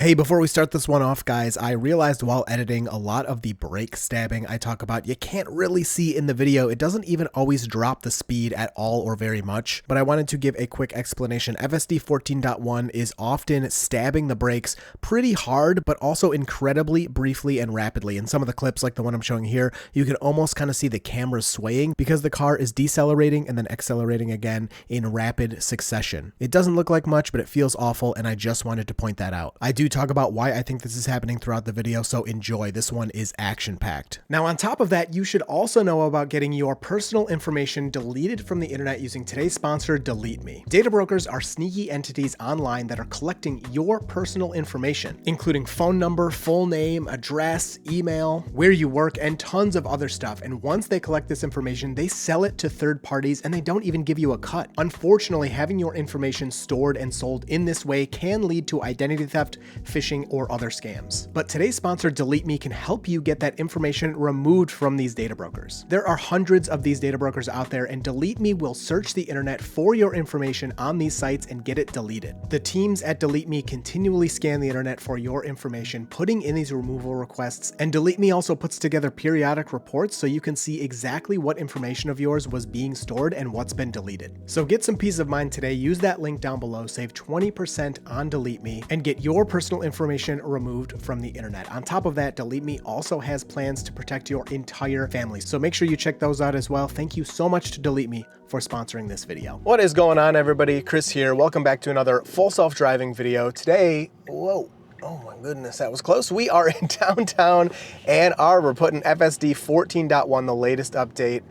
Hey, before we start this one off, guys, I realized while editing a lot of the brake stabbing I talk about, you can't really see in the video. It doesn't even always drop the speed at all or very much, but I wanted to give a quick explanation. FSD 14.1 is often stabbing the brakes pretty hard, but also incredibly briefly and rapidly. In some of the clips, like the one I'm showing here, you can almost kind of see the camera swaying because the car is decelerating and then accelerating again in rapid succession. It doesn't look like much, but it feels awful, and I just wanted to point that out. I do talk about why I think this is happening throughout the video, so enjoy. This one is action-packed. Now, on top of that, you should also know about getting your personal information deleted from the internet using today's sponsor, Delete Me. Data brokers are sneaky entities online that are collecting your personal information, including phone number, full name, address, email, where you work, and tons of other stuff. And once they collect this information, they sell it to third parties, and they don't even give you a cut. Unfortunately, having your information stored and sold in this way can lead to identity theft, phishing, or other scams. But today's sponsor, Delete Me, can help you get that information removed from these data brokers. There are hundreds of these data brokers out there, and Delete Me will search the internet for your information on these sites and get it deleted. The teams at Delete Me continually scan the internet for your information, putting in these removal requests, and Delete Me also puts together periodic reports so you can see exactly what information of yours was being stored and what's been deleted. So get some peace of mind today. Use that link down below, save 20% on Delete Me, and get your personal information removed from the internet. On top of that, Delete Me also has plans to protect your entire family. So make sure you check those out as well. Thank you so much to Delete Me for sponsoring this video. What is going on, everybody? Chris here. Welcome back to another full self-driving video. Today, whoa. Oh my goodness, that was close. We are in downtown Ann Arbor putting FSD 14.1, the latest update,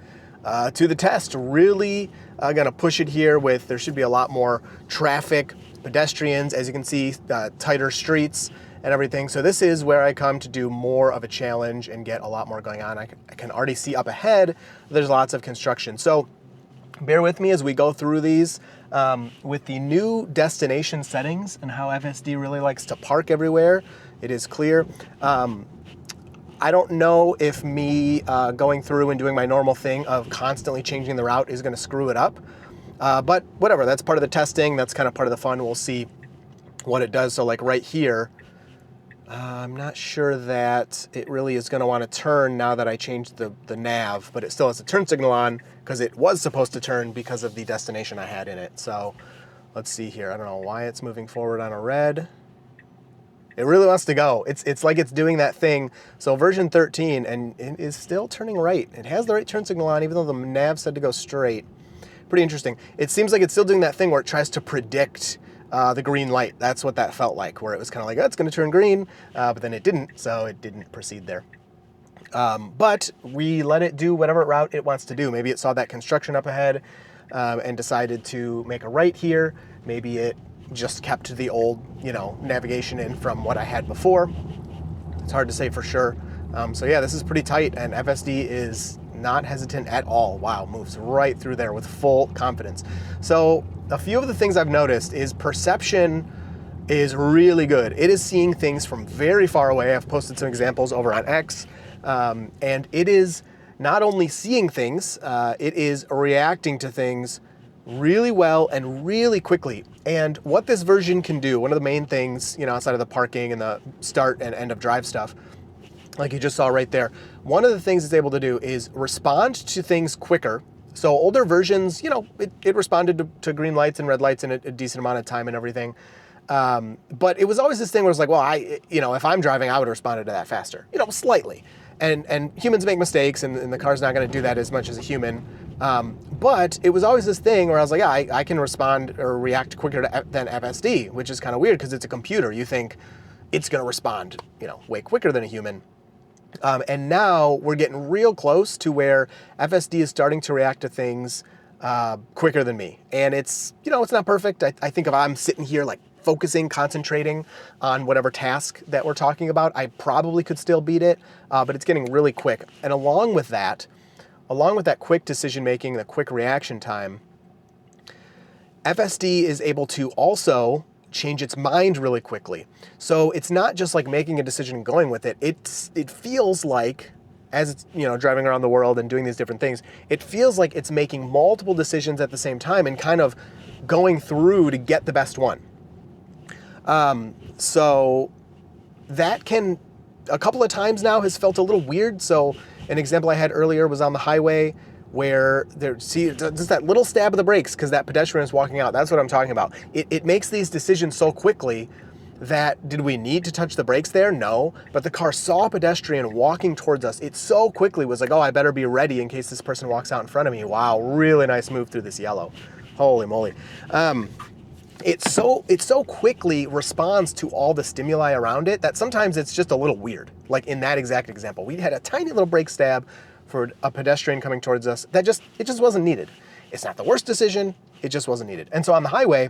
to the test. Really gonna push it here with, there should be a lot more traffic, pedestrians, as you can see, tighter streets and everything. So this is where I come to do more of a challenge and get a lot more going on. I can already see up ahead, there's lots of construction. So bear with me as we go through these with the new destination settings and how FSD really likes to park everywhere. It is clear. I don't know if me going through and doing my normal thing of constantly changing the route is going to screw it up. But whatever, that's part of the testing. That's kind of part of the fun. We'll see what it does. So like right here, I'm not sure that it really is going to want to turn now that I changed the nav, but it still has a turn signal on because it was supposed to turn because of the destination I had in it. So let's see here. I don't know why it's moving forward on a red. It really wants to go. It's like it's doing that thing. So version 13, and it is still turning right. It has the right turn signal on, even though the nav said to go straight. Pretty interesting. It seems like it's still doing that thing where it tries to predict the green light. That's what that felt like, where it was kind of like, oh, it's going to turn green, but then it didn't, so it didn't proceed there. But we let it do whatever route it wants to do. Maybe it saw that construction up ahead and decided to make a right here. Maybe it just kept the old, navigation in from what I had before. It's hard to say for sure. So yeah, this is pretty tight, and FSD is not hesitant at all. Wow, moves right through there with full confidence. So a few of the things I've noticed is perception is really good. It is seeing things from very far away. I've posted some examples over on X, and it is not only seeing things, it is reacting to things really well and really quickly. And what this version can do, one of the main things, outside of the parking and the start and end of drive stuff, like you just saw right there, one of the things it's able to do is respond to things quicker. So older versions, it responded to green lights and red lights in a decent amount of time and everything. But it was always this thing where it's like, well, if I'm driving, I would have responded to that faster, slightly. And humans make mistakes, and the car's not going to do that as much as a human. But it was always this thing where I was like, yeah, I can respond or react quicker than FSD, which is kind of weird because it's a computer. You think it's going to respond, way quicker than a human. And now we're getting real close to where FSD is starting to react to things quicker than me. And it's, it's not perfect. I think if I'm sitting here like focusing, concentrating on whatever task that we're talking about, I probably could still beat it, but it's getting really quick. And along with that quick decision making, the quick reaction time, FSD is able to also change its mind really quickly. So it's not just like making a decision and going with it. It feels like, as it's driving around the world and doing these different things, it feels like it's making multiple decisions at the same time and kind of going through to get the best one. So that can, a couple of times now, has felt a little weird. So an example I had earlier was on the highway where see, just that little stab of the brakes because that pedestrian is walking out. That's what I'm talking about. It makes these decisions so quickly that, did we need to touch the brakes there? No. But the car saw a pedestrian walking towards us. It so quickly was like, oh, I better be ready in case this person walks out in front of me. Wow, really nice move through this yellow. Holy moly. It so quickly responds to all the stimuli around it that sometimes it's just a little weird. Like in that exact example, we had a tiny little brake stab for a pedestrian coming towards us that it just wasn't needed. It's not the worst decision, it just wasn't needed. And so on the highway,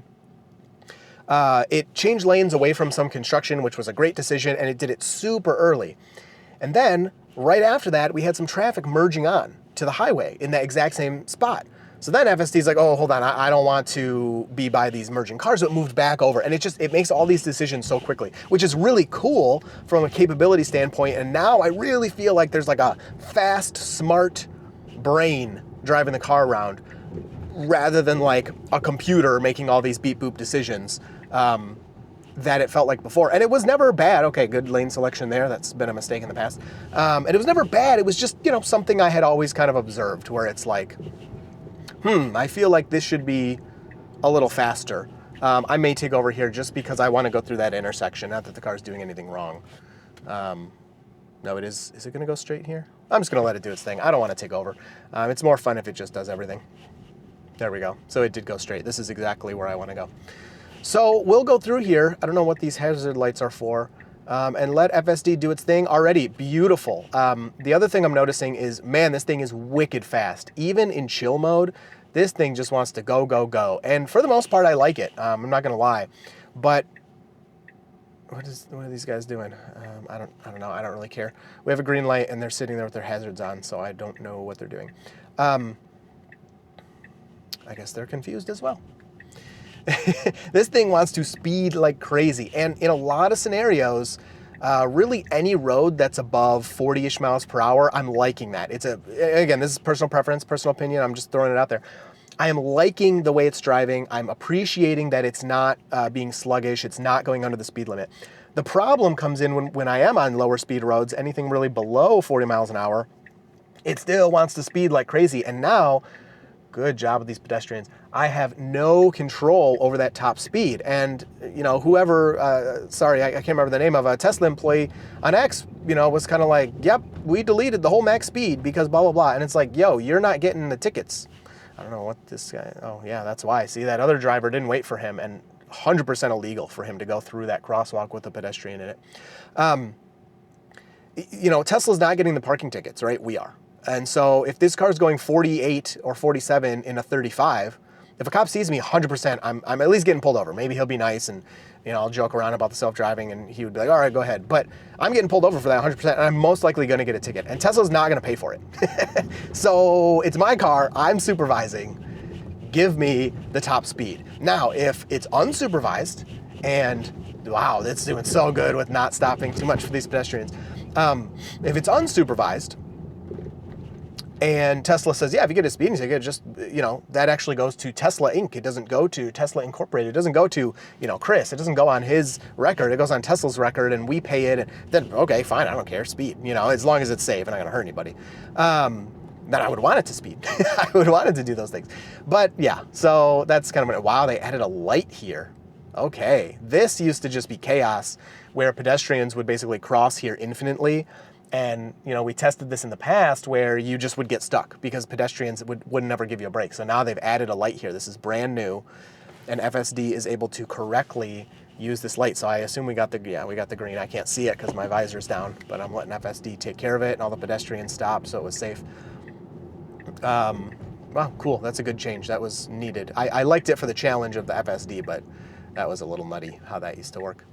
it changed lanes away from some construction, which was a great decision, and it did it super early. And then right after that, we had some traffic merging on to the highway in that exact same spot. So then FSD's like, oh, hold on, I don't want to be by these merging cars. So it moved back over, and it makes all these decisions so quickly, which is really cool from a capability standpoint. And now I really feel like there's like a fast, smart brain driving the car around rather than like a computer making all these beep boop decisions that it felt like before. And it was never bad. Okay, good lane selection there. That's been a mistake in the past. And it was never bad. It was just, something I had always kind of observed where it's like, I feel like this should be a little faster. I may take over here just because I want to go through that intersection. Not that the car's doing anything wrong. No, it is. Is it going to go straight here? I'm just going to let it do its thing. I don't want to take over. It's more fun if it just does everything. There we go. So it did go straight. This is exactly where I want to go. So we'll go through here. I don't know what these hazard lights are for. And let FSD do its thing. Already beautiful. The other thing I'm noticing is, man, this thing is wicked fast. Even in chill mode, this thing just wants to go, go, go. And for the most part, I like it. I'm not going to lie. But what are these guys doing? I don't know. I don't really care. We have a green light, and they're sitting there with their hazards on, so I don't know what they're doing. I guess they're confused as well. This thing wants to speed like crazy. And in a lot of scenarios, really any road that's above 40-ish miles per hour, I'm liking that. Again, this is personal preference, personal opinion. I'm just throwing it out there. I am liking the way it's driving. I'm appreciating that it's not being sluggish. It's not going under the speed limit. The problem comes in when I am on lower speed roads, anything really below 40 miles an hour, it still wants to speed like crazy. And now, good job with these pedestrians, I have no control over that top speed. And, whoever, sorry, I can't remember the name of a Tesla employee on X, was kind of like, yep, we deleted the whole max speed because blah, blah, blah. And it's like, yo, you're not getting the tickets. I don't know what this guy, oh yeah, that's why. See, that other driver didn't wait for him, and 100% illegal for him to go through that crosswalk with a pedestrian in it. Tesla's not getting the parking tickets, right? We are. And so if this car's going 48 or 47 in a 35, if a cop sees me 100%, I'm at least getting pulled over. Maybe he'll be nice and, I'll joke around about the self-driving and he would be like, all right, go ahead. But I'm getting pulled over for that 100% and I'm most likely going to get a ticket. And Tesla's not going to pay for it. So it's my car. I'm supervising. Give me the top speed. Now, if it's unsupervised and, wow, that's doing so good with not stopping too much for these pedestrians. If it's unsupervised, and Tesla says, yeah, if you get a speeding ticket, just, that actually goes to Tesla Inc. It doesn't go to Tesla Incorporated. It doesn't go to, Chris. It doesn't go on his record. It goes on Tesla's record and we pay it. And then, okay, fine, I don't care. Speed, as long as it's safe and not going to hurt anybody. Then I would want it to speed. I would want it to do those things. But yeah, so that's kind of, wow, they added a light here. Okay, this used to just be chaos where pedestrians would basically cross here infinitely. And, we tested this in the past where you just would get stuck because pedestrians would never give you a break. So now they've added a light here. This is brand new. And FSD is able to correctly use this light. So I assume we got the green. I can't see it because my visor's down, but I'm letting FSD take care of it and all the pedestrians stopped, so it was safe. Wow, cool. That's a good change. That was needed. I liked it for the challenge of the FSD, but that was a little nutty how that used to work.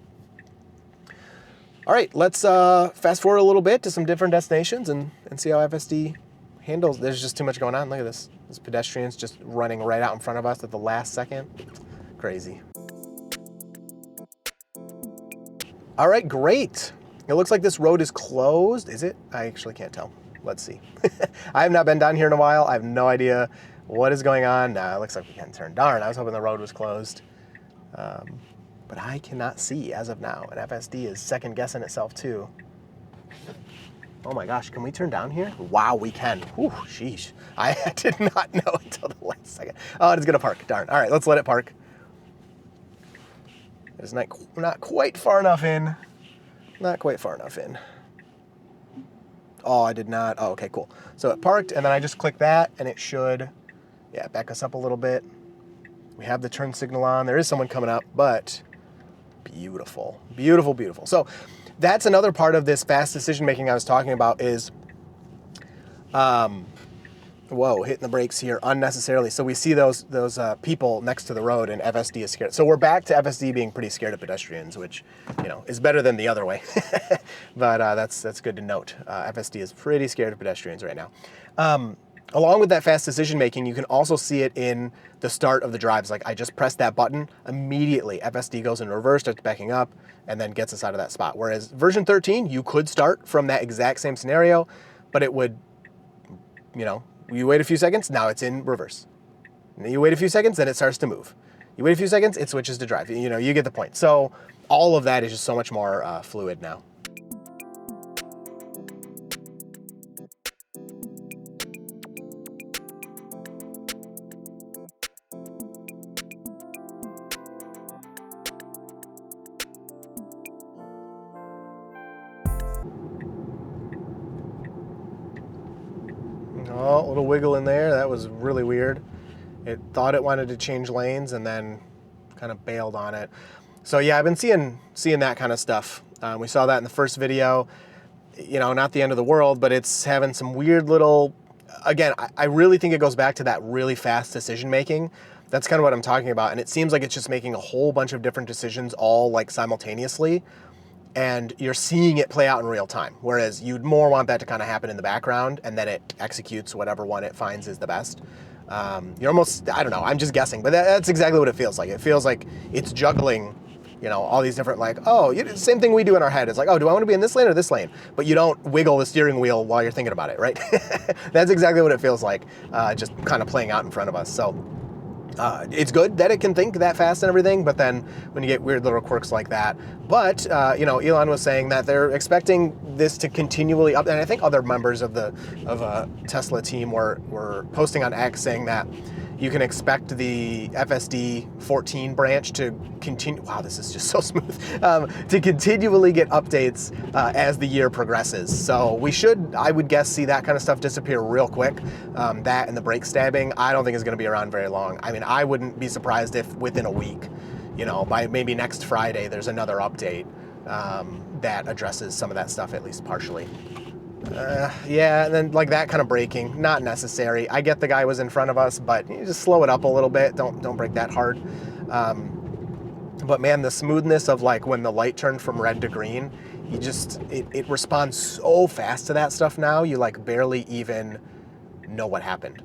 All right, let's fast forward a little bit to some different destinations and see how FSD handles. There's just too much going on. Look at this. This pedestrian's just running right out in front of us at the last second. Crazy. All right, great. It looks like this road is closed. Is it? I actually can't tell. Let's see. I have not been down here in a while. I have no idea what is going on. Nah, it looks like we can't turn. Darn, I was hoping the road was closed. but I cannot see as of now. And FSD is second guessing itself too. Oh my gosh, can we turn down here? Wow, we can. Whew, sheesh. I did not know until the last second. Oh, it's gonna park, darn. All right, let's let it park. It's not quite far enough in. Not quite far enough in. Oh, I did not. Oh, okay, cool. So it parked, and then I just click that, and it should, yeah, back us up a little bit. We have the turn signal on. There is someone coming up, but beautiful, beautiful, beautiful. So that's another part of this fast decision making I was talking about is, whoa, hitting the brakes here unnecessarily. So we see those people next to the road, and FSD is scared. So we're back to FSD being pretty scared of pedestrians, which, you know, is better than the other way. But that's good to note. FSD is pretty scared of pedestrians right now. Along with that fast decision making, you can also see it in the start of the drives. Like I just pressed that button, immediately FSD goes in reverse, starts backing up, and then gets us out of that spot. Whereas version 13, you could start from that exact same scenario, but it would, you know, you wait a few seconds, now it's in reverse. And then you wait a few seconds, then it starts to move. You wait a few seconds, it switches to drive. You know, you get the point. So all of that is just so much more fluid now. Oh, a little wiggle in there. That was really weird. It thought it wanted to change lanes and then kind of bailed on it. So yeah, I've been seeing that kind of stuff. We saw that in the first video. You know, not the end of the world, but it's having some weird little, again, I really think it goes back to that really fast decision making. That's kind of what I'm talking about. And it seems like it's just making a whole bunch of different decisions all like simultaneously. And you're seeing it play out in real time. Whereas you'd more want that to kind of happen in the background and then it executes whatever one it finds is the best. You're almost, I don't know, I'm just guessing, but that's exactly what it feels like. It feels like it's juggling, you know, all these different like, oh, same thing we do in our head. It's like, oh, do I want to be in this lane or this lane? But you don't wiggle the steering wheel while you're thinking about it, right? That's exactly what it feels like, just kind of playing out in front of us. So it's good that it can think that fast and everything, but then when you get weird little quirks like that. But, you know, Elon was saying that they're expecting this to continually up, and I think other members of the Tesla team were posting on X saying that you can expect the FSD 14 branch to continue, wow, this is just so smooth, to continually get updates as the year progresses. So we should, I would guess, see that kind of stuff disappear real quick. That and the brake stabbing, I don't think is gonna be around very long. I mean, I wouldn't be surprised if within a week, you know, by maybe next Friday, there's another update that addresses some of that stuff, at least partially. Yeah, and then like that kind of braking, not necessary. I get the guy was in front of us, but you just slow it up a little bit. Don't brake that hard. But man, the smoothness of like when the light turned from red to green, you just, it responds so fast to that stuff now, you like barely even know what happened.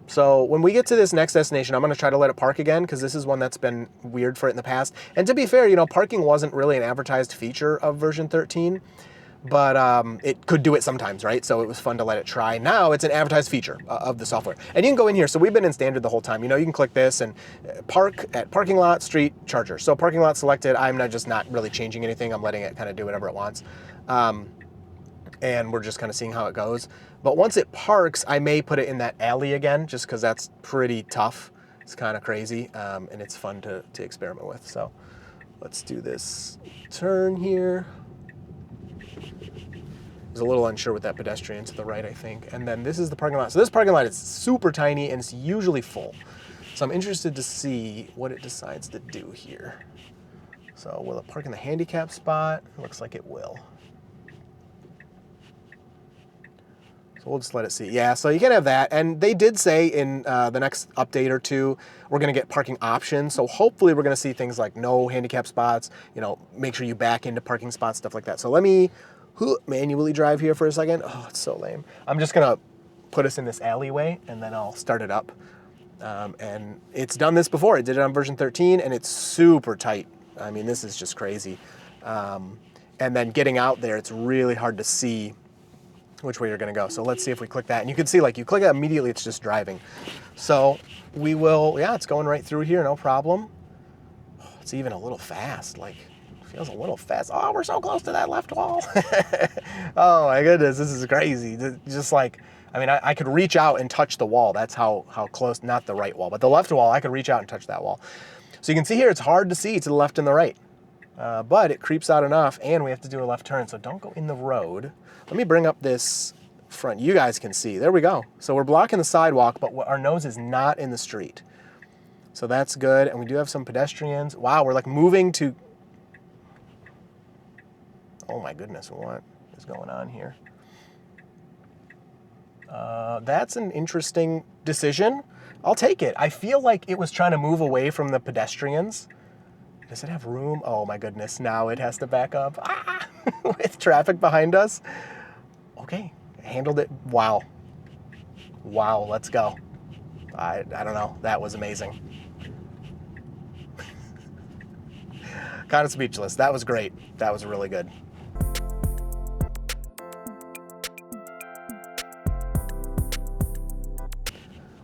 So when we get to this next destination, I'm going to try to let it park again because this is one that's been weird for it in the past. And to be fair, you know, parking wasn't really an advertised feature of version 13. But it could do it sometimes, right? So it was fun to let it try. Now it's an advertised feature of the software. And you can go in here. So we've been in standard the whole time. You know, you can click this and park at parking lot, street, charger. So parking lot selected. I'm just not really changing anything. I'm letting it kind of do whatever it wants. And we're just kind of seeing how it goes. But once it parks, I may put it in that alley again, just because that's pretty tough. It's kind of crazy, and it's fun to experiment with. So let's do this turn here. I was a little unsure with that pedestrian to the right, I think. And then this is the parking lot. So this parking lot is super tiny and it's usually full. So I'm interested to see what it decides to do here. So will it park in the handicap spot? It looks like it will. So we'll just let it see. Yeah, so you can have that. And they did say in the next update or two, we're gonna get parking options. So hopefully we're gonna see things like no handicap spots, you know, make sure you back into parking spots, stuff like that. So let me manually drive here for a second. Oh, it's so lame. I'm just gonna put us in this alleyway and then I'll start it up. And it's done this before. It did it on version 13 and it's super tight. I mean, this is just crazy. And then getting out there, it's really hard to see which way you're gonna go. So let's see if we click that. And you can see like you click it immediately, it's just driving. So we will, yeah, it's going right through here, no problem. It's even a little fast, like, feels a little fast. Oh, we're so close to that left wall. Oh my goodness, this is crazy. Just like, I mean, I could reach out and touch the wall. That's how close, not the right wall, but the left wall, I could reach out and touch that wall. So you can see here, it's hard to see to the left and the right, but it creeps out enough, and we have to do a left turn, so don't go in the road. Let me bring up this front. You guys can see, there we go. So we're blocking the sidewalk, but our nose is not in the street. So that's good, and we do have some pedestrians. Wow, we're like moving to, oh my goodness, what is going on here? That's an interesting decision. I'll take it. I feel like it was trying to move away from the pedestrians. Does it have room? Oh my goodness, now it has to back up. Ah! With traffic behind us. Okay, handled it. Wow. Wow, let's go. I don't know, that was amazing. Kind of speechless. That was great. That was really good.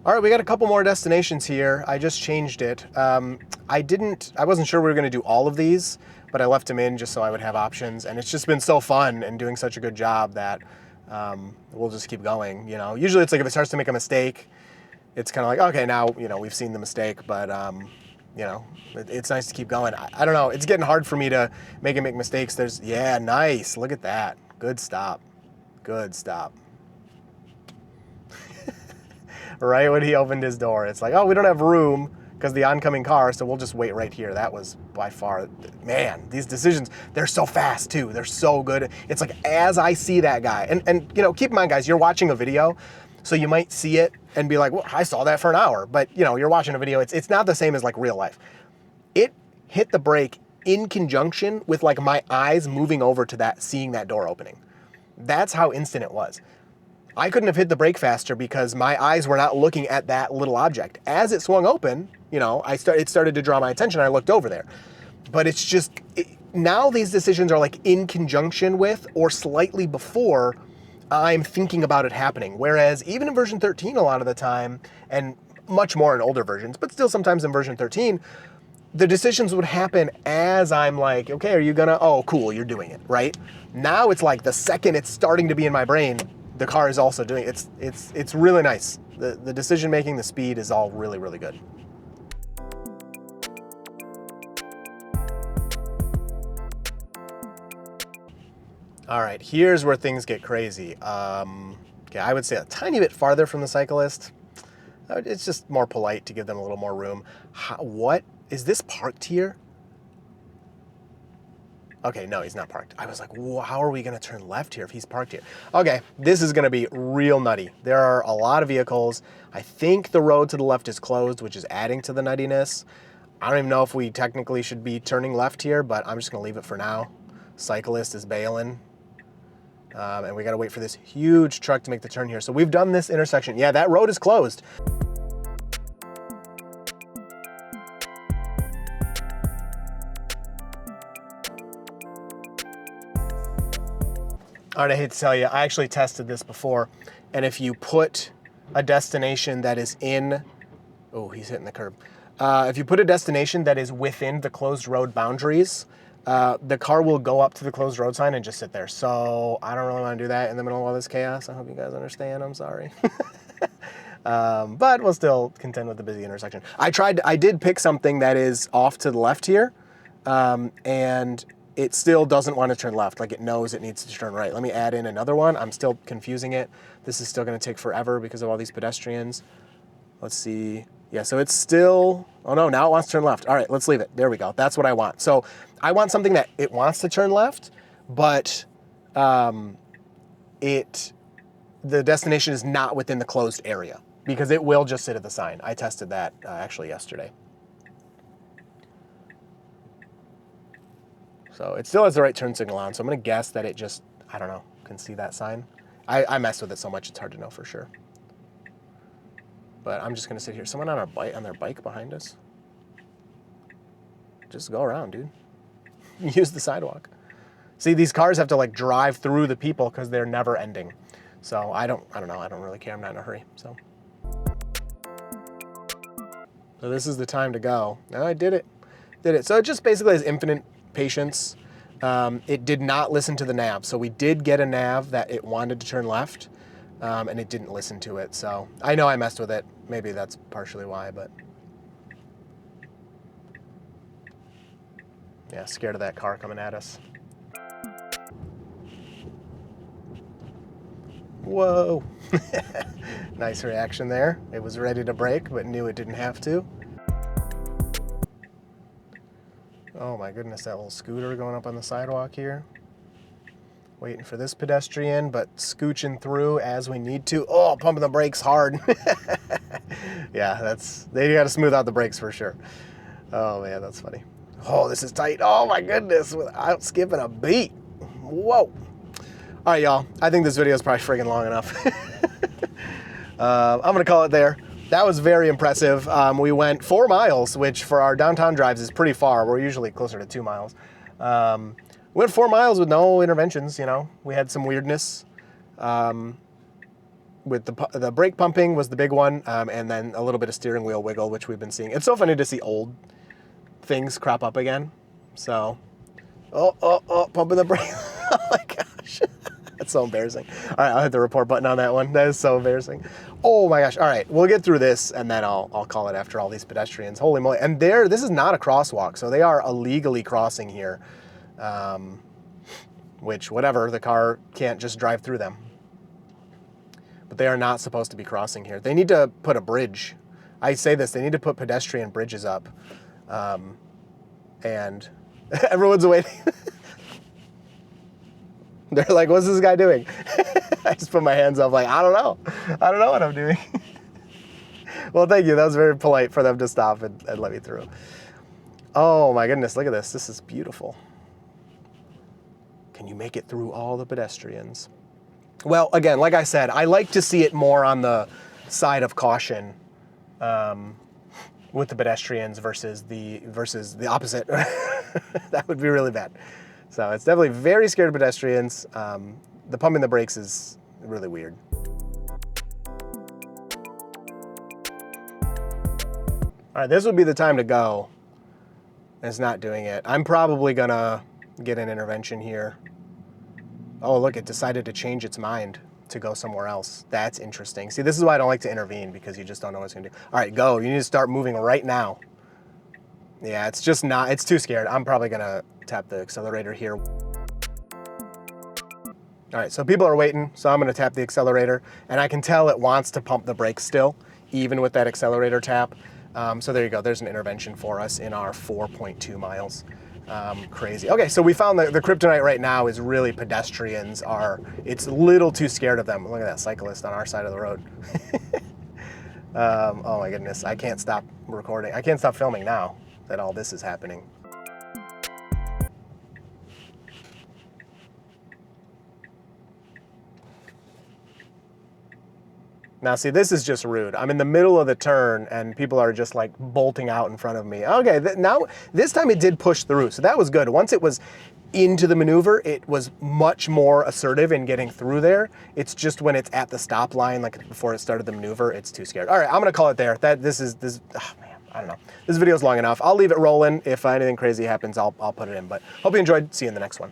All right, we got a couple more destinations here. I just changed it. I wasn't sure we were gonna do all of these, but I left them in just so I would have options. And it's just been so fun and doing such a good job that we'll just keep going. You know, usually it's like if it starts to make a mistake, it's kind of like, okay, now, you know, we've seen the mistake, but you know, it's nice to keep going. I don't know, it's getting hard for me to make mistakes. Yeah, nice, look at that. Good stop, good stop. Right when he opened his door, it's like, oh, we don't have room because the oncoming car, so we'll just wait right here. That was by far, man, these decisions, they're so fast too. They're so good. It's like, as I see that guy, and you know, keep in mind, guys, you're watching a video, so you might see it and be like, well, I saw that for an hour, but you know, you're watching a video. It's not the same as like real life. It hit the brake in conjunction with like my eyes moving over to that, seeing that door opening. That's how instant it was. I couldn't have hit the brake faster because my eyes were not looking at that little object. As it swung open, you know, it started to draw my attention. I looked over there. But it's just, now these decisions are like in conjunction with or slightly before I'm thinking about it happening. Whereas even in version 13 a lot of the time, and much more in older versions, but still sometimes in version 13, the decisions would happen as I'm like, okay, are you gonna, oh, cool, you're doing it, right? Now it's like the second it's starting to be in my brain, the car is also doing it. It's really nice. The decision making, the speed is all really, really good. All right, here's where things get crazy. Okay, I would say a tiny bit farther from the cyclist. It's just more polite to give them a little more room. What? Is this parked here? Okay, no, he's not parked. I was like, whoa, how are we gonna turn left here if he's parked here? Okay, this is gonna be real nutty. There are a lot of vehicles. I think the road to the left is closed, which is adding to the nuttiness. I don't even know if we technically should be turning left here, but I'm just gonna leave it for now. Cyclist is bailing. And we gotta wait for this huge truck to make the turn here. So we've done this intersection. Yeah, that road is closed. All right, I hate to tell you, I actually tested this before, and if you put a destination that is in, oh, he's hitting the curb. If you put a destination that is within the closed road boundaries, the car will go up to the closed road sign and just sit there. So I don't really want to do that in the middle of all this chaos. I hope you guys understand, I'm sorry. But we'll still contend with the busy intersection. I did pick something that is off to the left here, and it still doesn't want to turn left, like it knows it needs to turn right. Let me add in another one. I'm still confusing it. This is still gonna take forever because of all these pedestrians. Let's see. Yeah, so it's still, oh no, now it wants to turn left. All right, let's leave it. There we go. That's what I want. So I want something that it wants to turn left, but the destination is not within the closed area because it will just sit at the sign. I tested that actually yesterday. So it still has the right turn signal on, so I'm gonna guess that it just, I don't know, can see that sign. I mess with it so much, it's hard to know for sure. But I'm just gonna sit here. Someone on their bike behind us. Just go around, dude. Use the sidewalk. See, these cars have to like drive through the people because they're never ending. So I don't know, I don't really care, I'm not in a hurry, so. So this is the time to go. Now I did it. Did it. So it just basically has infinite patience. It did not listen to the nav. So we did get a nav that it wanted to turn left, and it didn't listen to it. So I know I messed with it. Maybe that's partially why, but yeah, scared of that car coming at us. Whoa. Nice reaction there. It was ready to brake, but knew it didn't have to. Oh my goodness, that little scooter going up on the sidewalk here. Waiting for this pedestrian, but scooching through as we need to. Oh, pumping the brakes hard. Yeah, they gotta smooth out the brakes for sure. Oh man, that's funny. Oh, this is tight. Oh my goodness, without skipping a beat. Whoa. All right, y'all. I think this video is probably friggin' long enough. I'm gonna call it there. That was very impressive. We went 4 miles, which for our downtown drives is pretty far. We're usually closer to 2 miles. We went 4 miles with no interventions, you know. We had some weirdness. With the brake pumping was the big one, and then a little bit of steering wheel wiggle, which we've been seeing. It's so funny to see old things crop up again. So, pumping the brake. Oh my gosh. That's so embarrassing. All right, I'll hit the report button on that one. That is so embarrassing. Oh my gosh. All right, we'll get through this and then I'll call it after all these pedestrians. Holy moly. And this is not a crosswalk, so they are illegally crossing here. Which, whatever, the car can't just drive through them. But they are not supposed to be crossing here. They need to put a bridge. I say this, they need to put pedestrian bridges up. And everyone's waiting. They're like, what's this guy doing? I just put my hands up like, I don't know. I don't know what I'm doing. Well, thank you. That was very polite for them to stop and let me through. Oh my goodness, look at this. This is beautiful. Can you make it through all the pedestrians? Well, again, like I said, I like to see it more on the side of caution with the pedestrians versus the opposite. That would be really bad. So it's definitely very scared of pedestrians. The pumping the brakes is really weird. All right, this would be the time to go. It's not doing it. I'm probably gonna get an intervention here. Oh, look, it decided to change its mind to go somewhere else. That's interesting. See, this is why I don't like to intervene, because you just don't know what it's gonna do. All right, go. You need to start moving right now. Yeah, it's just not, it's too scared. I'm probably gonna tap the accelerator here. All right, so people are waiting, so I'm gonna tap the accelerator, and I can tell it wants to pump the brakes still, even with that accelerator tap. So there you go, there's an intervention for us in our 4.2 miles. Crazy. Okay, so we found the kryptonite right now is really pedestrians it's a little too scared of them. Look at that cyclist on our side of the road. Oh my goodness, I can't stop recording. I can't stop filming now that all this is happening. Now see, this is just rude. I'm in the middle of the turn and people are just like bolting out in front of me. Okay, now this time it did push through, so that was good. Once it was into the maneuver, it was much more assertive in getting through there. It's just when it's at the stop line, like before it started the maneuver, it's too scared. All right, I'm gonna call it there. This, oh man, I don't know. This video's long enough. I'll leave it rolling. If anything crazy happens, I'll put it in, but hope you enjoyed. See you in the next one.